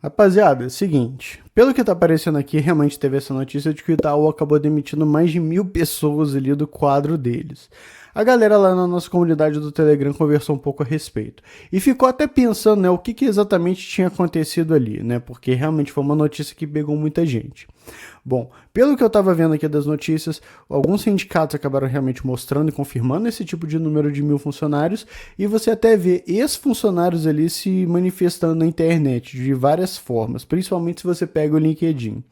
Rapaziada, seguinte, pelo que tá aparecendo aqui, realmente teve essa notícia de que o Itaú acabou demitindo mais de 1.000 pessoas ali do quadro deles. A galera lá na nossa comunidade do Telegram conversou um pouco a respeito. E ficou até pensando, né, o que exatamente tinha acontecido ali, né, porque realmente foi uma notícia que pegou muita gente. Bom, pelo que eu estava vendo aqui das notícias, alguns sindicatos acabaram realmente mostrando e confirmando esse tipo de número de 1.000 funcionários, e você até vê ex-funcionários ali se manifestando na internet de várias formas, principalmente se você pega o LinkedIn.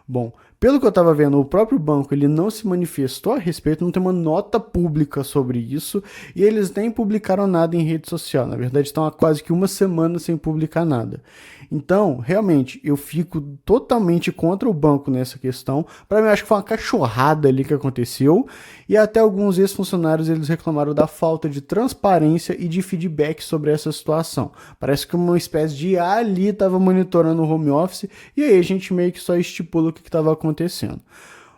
Bom, pelo que eu estava vendo, o próprio banco ele não se manifestou a respeito, não tem uma nota pública sobre isso, e eles nem publicaram nada em rede social. Na verdade, estão há quase que uma semana sem publicar nada. Então, realmente, eu fico totalmente contra o banco nessa questão. Para mim, acho que foi uma cachorrada ali que aconteceu, e até alguns ex-funcionários eles reclamaram da falta de transparência e de feedback sobre essa situação. Parece que uma espécie de IA ali estava monitorando o home office, e aí a gente meio que só estipula o que estava acontecendo.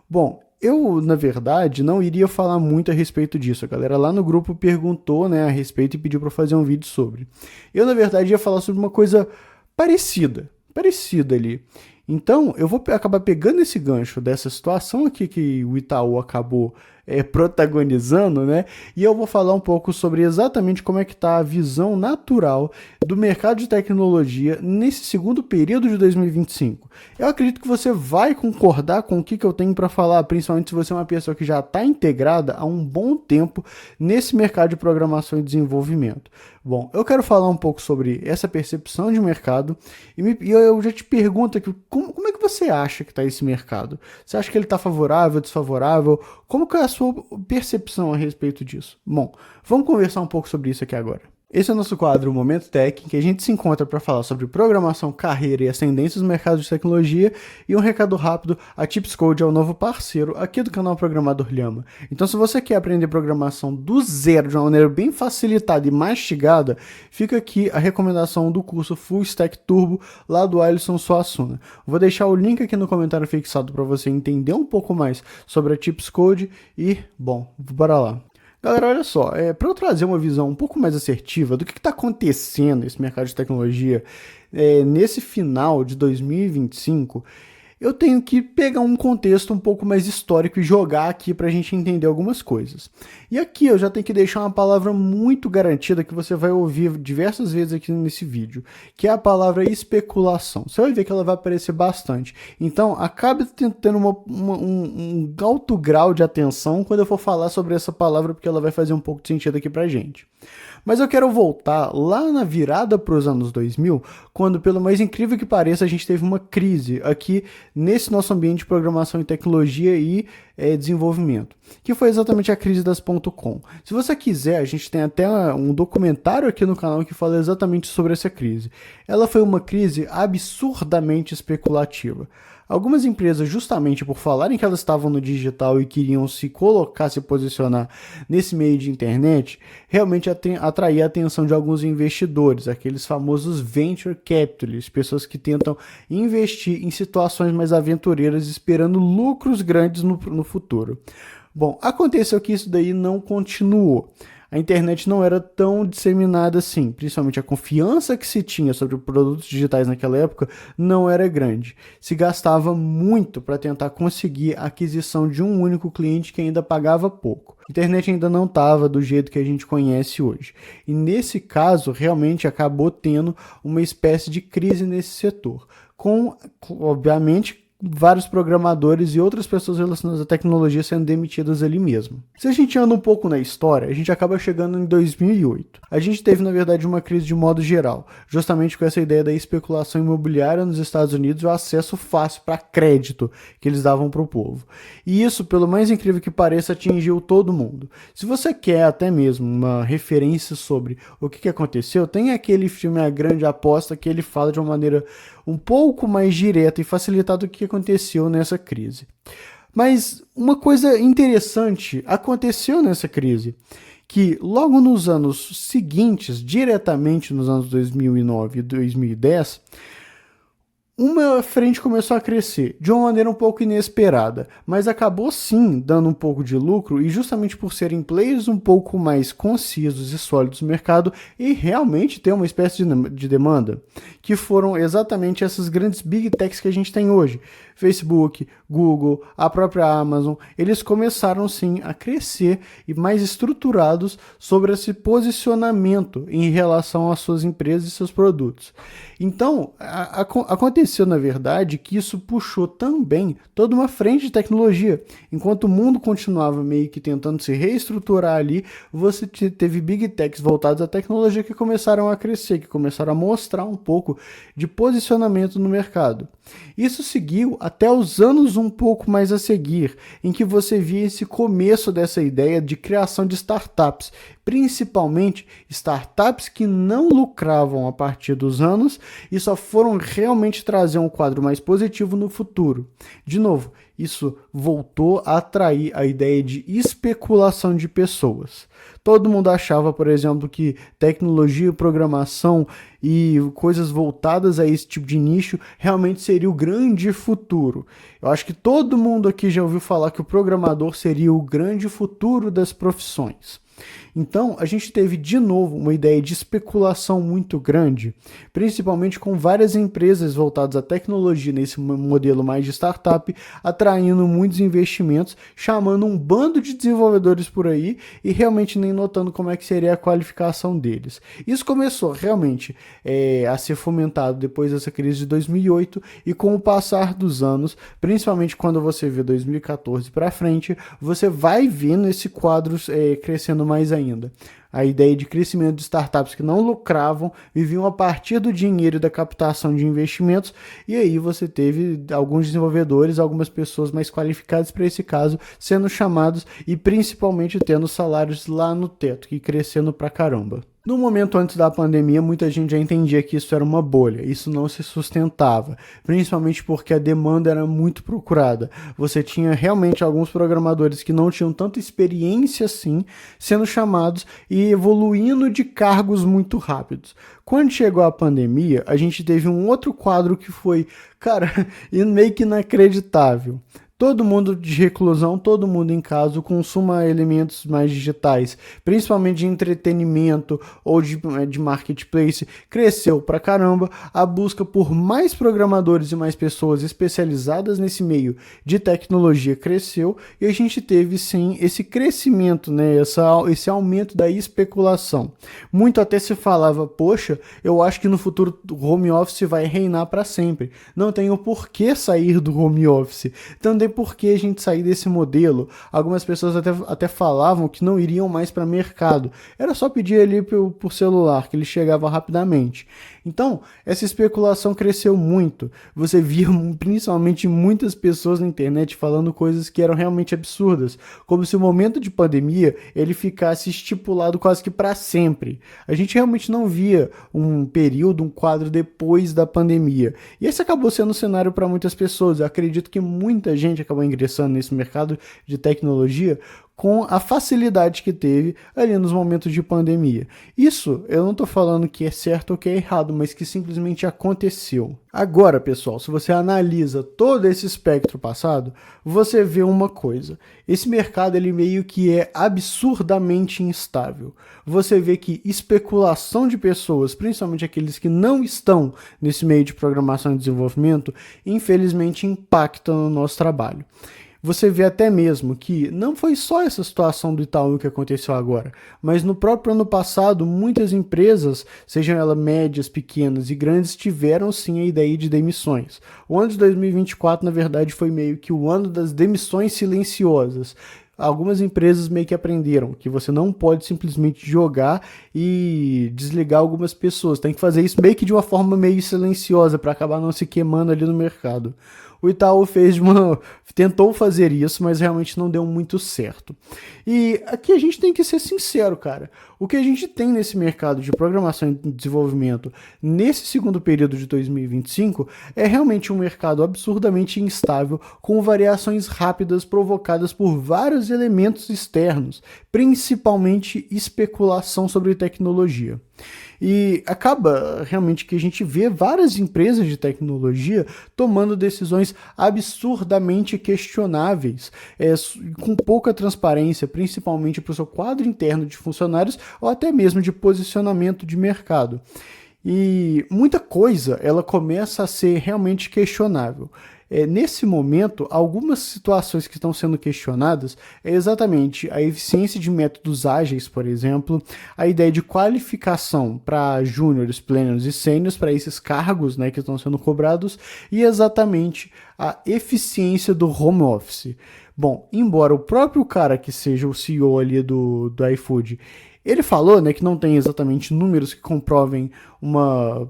Bom, eu, na verdade, não iria falar muito a respeito disso. A galera lá no grupo perguntou, né, a respeito e pediu para fazer um vídeo sobre. Eu, na verdade, ia falar sobre uma coisa parecida ali. Então, eu vou acabar pegando esse gancho dessa situação aqui que o Itaú acabou protagonizando, né? E eu vou falar um pouco sobre exatamente como é que está a visão natural do mercado de tecnologia nesse segundo período de 2025. Eu acredito que você vai concordar com o que eu tenho para falar, principalmente se você é uma pessoa que já está integrada há um bom tempo nesse mercado de programação e desenvolvimento. Bom, eu quero falar um pouco sobre essa percepção de mercado e eu já te pergunto aqui, como é que você acha que está esse mercado? Você acha que ele está favorável, desfavorável? Como que é a sua percepção a respeito disso? Bom, vamos conversar um pouco sobre isso aqui agora. Esse é o nosso quadro Momento Tech, em que a gente se encontra para falar sobre programação, carreira e as tendências do mercado de tecnologia. E um recado rápido, a Tips Code é o novo parceiro aqui do canal Programador Lhama. Então se você quer aprender programação do zero, de uma maneira bem facilitada e mastigada, fica aqui a recomendação do curso Full Stack Turbo, lá do Alisson Suassuna. Vou deixar o link aqui no comentário fixado para você entender um pouco mais sobre a Tips Code e, bom, bora lá. Galera, olha só, para eu trazer uma visão um pouco mais assertiva do que está acontecendo nesse mercado de tecnologia nesse final de 2025, eu tenho que pegar um contexto um pouco mais histórico e jogar aqui para a gente entender algumas coisas. E aqui eu já tenho que deixar uma palavra muito garantida que você vai ouvir diversas vezes aqui nesse vídeo, que é a palavra especulação. Você vai ver que ela vai aparecer bastante. Então, acabe tendo um alto grau de atenção quando eu for falar sobre essa palavra, porque ela vai fazer um pouco de sentido aqui pra gente. Mas eu quero voltar lá na virada para os anos 2000, quando, pelo mais incrível que pareça, a gente teve uma crise aqui nesse nosso ambiente de programação e tecnologia e desenvolvimento, que foi exatamente a crise das .com. Se você quiser, a gente tem até um documentário aqui no canal que fala exatamente sobre essa crise. Ela foi uma crise absurdamente especulativa. Algumas empresas, justamente por falarem que elas estavam no digital e queriam se colocar, se posicionar nesse meio de internet, realmente atrair a atenção de alguns investidores, aqueles famosos venture capitalists, pessoas que tentam investir em situações mais aventureiras esperando lucros grandes no futuro. Bom, aconteceu que isso daí não continuou. A internet não era tão disseminada assim, principalmente a confiança que se tinha sobre produtos digitais naquela época não era grande. Se gastava muito para tentar conseguir a aquisição de um único cliente que ainda pagava pouco. A internet ainda não estava do jeito que a gente conhece hoje. E nesse caso, realmente acabou tendo uma espécie de crise nesse setor, com, obviamente, vários programadores e outras pessoas relacionadas à tecnologia sendo demitidas ali mesmo. Se a gente anda um pouco na história, a gente acaba chegando em 2008. A gente teve, na verdade, uma crise de modo geral, justamente com essa ideia da especulação imobiliária nos Estados Unidos e o acesso fácil para crédito que eles davam para o povo. E isso, pelo mais incrível que pareça, atingiu todo mundo. Se você quer até mesmo uma referência sobre o que aconteceu, tem aquele filme A Grande Aposta que ele fala de uma maneira um pouco mais direta e facilitada do que aconteceu nessa crise. Mas uma coisa interessante aconteceu nessa crise, que logo nos anos seguintes, diretamente nos anos 2009 e 2010, uma frente começou a crescer de uma maneira um pouco inesperada, mas acabou sim dando um pouco de lucro e justamente por serem players um pouco mais concisos e sólidos no mercado e realmente ter uma espécie de demanda, que foram exatamente essas grandes big techs que a gente tem hoje. Facebook, Google, a própria Amazon, eles começaram sim a crescer e mais estruturados sobre esse posicionamento em relação às suas empresas e seus produtos. Então, aconteceu na verdade que isso puxou também toda uma frente de tecnologia. Enquanto o mundo continuava meio que tentando se reestruturar ali, você teve big techs voltados à tecnologia que começaram a crescer, que começaram a mostrar um pouco de posicionamento no mercado. Isso seguiu até os anos um pouco mais a seguir, em que você via esse começo dessa ideia de criação de startups, principalmente startups que não lucravam a partir dos anos e só foram realmente trazer um quadro mais positivo no futuro. De novo, isso voltou a atrair a ideia de especulação de pessoas. Todo mundo achava, por exemplo, que tecnologia, programação e coisas voltadas a esse tipo de nicho realmente seria o grande futuro. Eu acho que todo mundo aqui já ouviu falar que o programador seria o grande futuro das profissões. Então, a gente teve de novo uma ideia de especulação muito grande, principalmente com várias empresas voltadas à tecnologia nesse modelo mais de startup, atraindo muitos investimentos, chamando um bando de desenvolvedores por aí e realmente nem notando como é que seria a qualificação deles. Isso começou realmente a ser fomentado depois dessa crise de 2008 e com o passar dos anos, principalmente quando você vê 2014 para frente, você vai vendo esse quadro crescendo mais ainda. A ideia de crescimento de startups que não lucravam, viviam a partir do dinheiro e da captação de investimentos, e aí você teve alguns desenvolvedores, algumas pessoas mais qualificadas para esse caso, sendo chamados e principalmente tendo salários lá no teto, que crescendo pra caramba. No momento antes da pandemia, muita gente já entendia que isso era uma bolha, isso não se sustentava, principalmente porque a demanda era muito procurada. Você tinha realmente alguns programadores que não tinham tanta experiência assim, sendo chamados e evoluindo de cargos muito rápidos. Quando chegou a pandemia, a gente teve um outro quadro que foi, cara, meio que inacreditável. Todo mundo de reclusão, todo mundo em casa, consuma elementos mais digitais, principalmente de entretenimento ou de marketplace, cresceu pra caramba. A busca por mais programadores e mais pessoas especializadas nesse meio de tecnologia cresceu e a gente teve sim esse crescimento, né, esse aumento da especulação. Muito até se falava, poxa, eu acho que no futuro o home office vai reinar para sempre. Não tem o porquê sair do home office. Também por que a gente sair desse modelo. Algumas pessoas até falavam que não iriam mais para mercado. Era só pedir ali por celular, que ele chegava rapidamente. Então, essa especulação cresceu muito. Você via principalmente muitas pessoas na internet falando coisas que eram realmente absurdas, como se o momento de pandemia ele ficasse estipulado quase que para sempre. A gente realmente não via um período, um quadro depois da pandemia. E esse acabou sendo o cenário para muitas pessoas. Eu acredito que muita gente acabou ingressando nesse mercado de tecnologia com a facilidade que teve ali nos momentos de pandemia. Isso eu não estou falando que é certo ou que é errado, mas que simplesmente aconteceu. Agora, pessoal, se você analisa todo esse espectro passado, você vê uma coisa. Esse mercado ele meio que é absurdamente instável. Você vê que especulação de pessoas, principalmente aqueles que não estão nesse meio de programação e desenvolvimento, infelizmente impacta no nosso trabalho. Você vê até mesmo que não foi só essa situação do Itaú que aconteceu agora, mas no próprio ano passado, muitas empresas, sejam elas médias, pequenas e grandes, tiveram sim a ideia de demissões. O ano de 2024, na verdade, foi meio que o ano das demissões silenciosas. Algumas empresas meio que aprenderam que você não pode simplesmente jogar e desligar algumas pessoas. Tem que fazer isso meio que de uma forma meio silenciosa para acabar não se queimando ali no mercado. O Itaú tentou fazer isso, mas realmente não deu muito certo. E aqui a gente tem que ser sincero, cara. O que a gente tem nesse mercado de programação e desenvolvimento nesse segundo período de 2025 é realmente um mercado absurdamente instável, com variações rápidas provocadas por vários elementos externos, principalmente especulação sobre tecnologia. E acaba realmente que a gente vê várias empresas de tecnologia tomando decisões absurdamente questionáveis, com pouca transparência, principalmente para o seu quadro interno de funcionários ou até mesmo de posicionamento de mercado. E muita coisa ela começa a ser realmente questionável. Nesse momento, algumas situações que estão sendo questionadas é exatamente a eficiência de métodos ágeis, por exemplo, a ideia de qualificação para júniores, plênios e sêniors para esses cargos, né, que estão sendo cobrados, e exatamente a eficiência do home office. Bom, embora o próprio cara que seja o CEO ali do iFood, ele falou, né, que não tem exatamente números que comprovem uma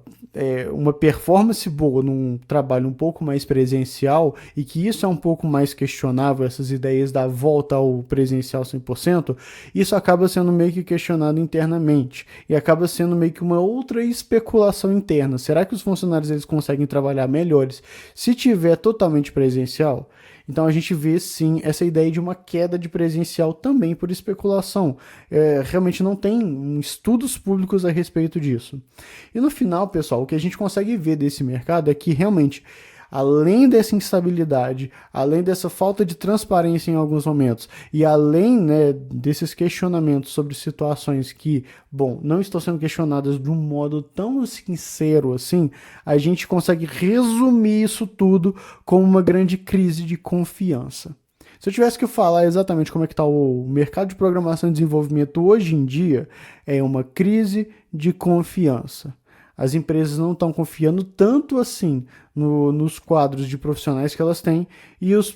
performance boa num trabalho um pouco mais presencial e que isso é um pouco mais questionável, essas ideias da volta ao presencial 100%, isso acaba sendo meio que questionado internamente e acaba sendo meio que uma outra especulação interna. Será que os funcionários eles conseguem trabalhar melhores se tiver totalmente presencial? Então a gente vê sim essa ideia de uma queda de presencial também por especulação. Realmente não tem estudos públicos a respeito disso. E no final, pessoal, o que a gente consegue ver desse mercado é que realmente, além dessa instabilidade, além dessa falta de transparência em alguns momentos, e além, né, desses questionamentos sobre situações que, bom, não estão sendo questionadas de um modo tão sincero assim, a gente consegue resumir isso tudo como uma grande crise de confiança. Se eu tivesse que falar exatamente como é que está o mercado de programação e desenvolvimento hoje em dia, é uma crise de confiança. As empresas não estão confiando tanto assim nos quadros de profissionais que elas têm e os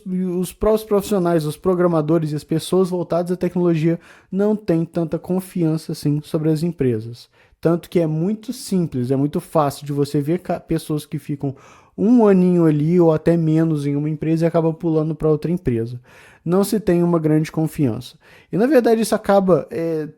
próprios profissionais, os programadores e as pessoas voltadas à tecnologia não têm tanta confiança assim sobre as empresas. Tanto que é muito simples, é muito fácil de você ver pessoas que ficam um aninho ali ou até menos em uma empresa e acabam pulando para outra empresa. Não se tem uma grande confiança. E na verdade isso acaba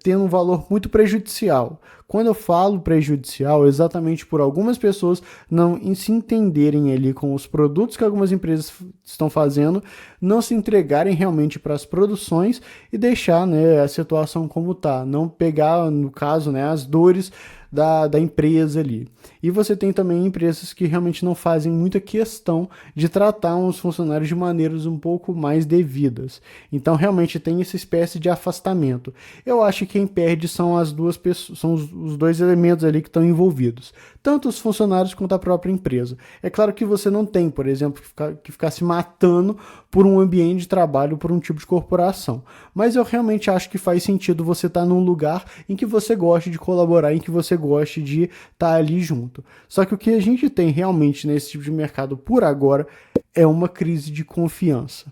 tendo um valor muito prejudicial. Quando eu falo prejudicial, é exatamente por algumas pessoas não se entenderem ali com os produtos que algumas empresas estão fazendo, não se entregarem realmente para as produções e deixar, né, a situação como está. Não pegar, no caso, né, as dores da empresa ali. E você tem também empresas que realmente não fazem muita questão de tratar os funcionários de maneiras um pouco mais devidas. Então realmente tem essa espécie de afastamento. Eu acho que quem perde são as duas pessoas, são os dois elementos ali que estão envolvidos, tanto os funcionários quanto a própria empresa. É claro que você não tem, por exemplo, que ficar se matando por um ambiente de trabalho, por um tipo de corporação. Mas eu realmente acho que faz sentido você estar num lugar em que você goste de colaborar, em que você goste de estar ali junto. Só que o que a gente tem realmente nesse tipo de mercado por agora é uma crise de confiança.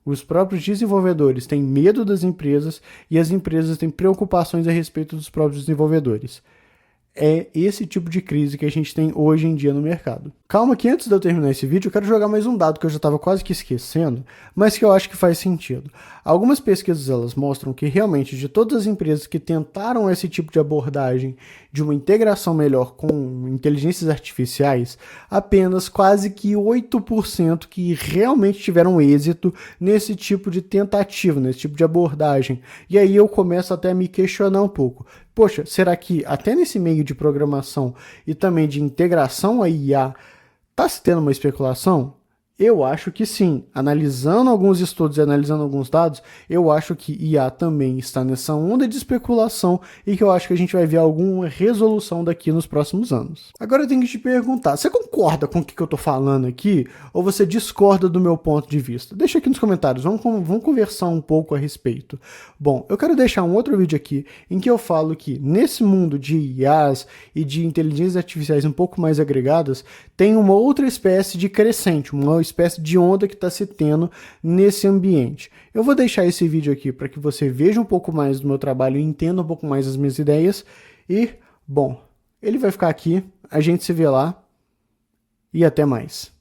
Os próprios desenvolvedores têm medo das empresas e as empresas têm preocupações a respeito dos próprios desenvolvedores. É esse tipo de crise que a gente tem hoje em dia no mercado. Calma que antes de eu terminar esse vídeo, eu quero jogar mais um dado que eu já estava quase que esquecendo, mas que eu acho que faz sentido. Algumas pesquisas elas mostram que realmente de todas as empresas que tentaram esse tipo de abordagem de uma integração melhor com inteligências artificiais, apenas quase que 8% que realmente tiveram êxito nesse tipo de tentativa, nesse tipo de abordagem. E aí eu começo até a me questionar um pouco. Poxa, será que até nesse meio de programação e também de integração à IA está se tendo uma especulação? Eu acho que sim. Analisando alguns estudos e analisando alguns dados, eu acho que IA também está nessa onda de especulação e que eu acho que a gente vai ver alguma resolução daqui nos próximos anos. Agora eu tenho que te perguntar, você concorda com o que eu estou falando aqui ou você discorda do meu ponto de vista? Deixa aqui nos comentários, vamos conversar um pouco a respeito. Bom, eu quero deixar um outro vídeo aqui em que eu falo que nesse mundo de IAs e de inteligências artificiais um pouco mais agregadas, tem uma outra espécie de crescente, uma espécie de onda que está se tendo nesse ambiente. Eu vou deixar esse vídeo aqui para que você veja um pouco mais do meu trabalho e entenda um pouco mais as minhas ideias. E, bom, ele vai ficar aqui, a gente se vê lá e até mais.